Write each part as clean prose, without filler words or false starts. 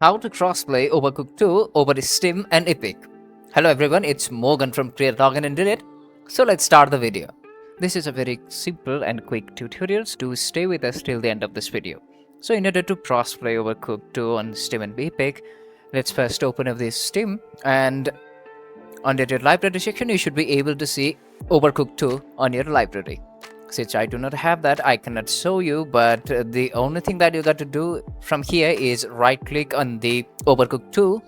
How to crossplay Overcooked 2 over Steam and Epic. Hello everyone, it's Morgan from Create Login Internet. So let's start the video. This is a very simple and quick tutorial, so stay with us till the end of this video. So in order to crossplay Overcooked 2 on Steam and Epic, let's first open up this Steam, and under your library section you should be able to see Overcooked 2 on your library. Since I do not have that, I cannot show you, but the only thing that you got to do from here is right click on the Overcooked 2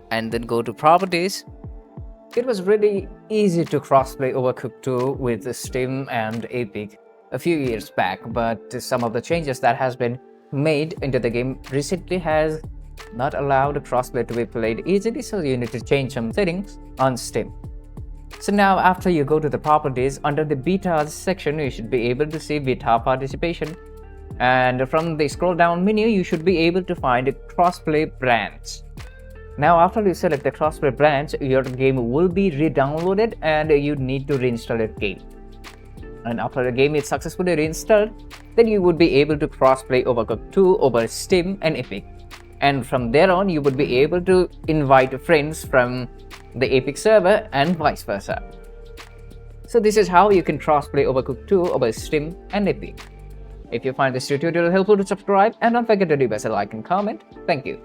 and then go to properties. It was really easy to crossplay Overcooked 2 with Steam and Epic a few years back, but some of the changes that has been made into the game recently has not allowed crossplay to be played easily, so you need to change some settings on Steam. So now after you go to the properties, under the beta section you should be able to see beta participation, and from the scroll down menu you should be able to find crossplay branch. Now after you select the crossplay branch, your game will be re-downloaded and you need to reinstall your game. And after the game is successfully reinstalled, then you would be able to crossplay Overcooked 2 over Steam and Epic. And from there on you would be able to invite friends from the Epic server and vice versa. So this is how you can crossplay Overcooked 2 over Steam and Epic. If you find this tutorial helpful, to subscribe and don't forget to leave us a like and comment. Thank you.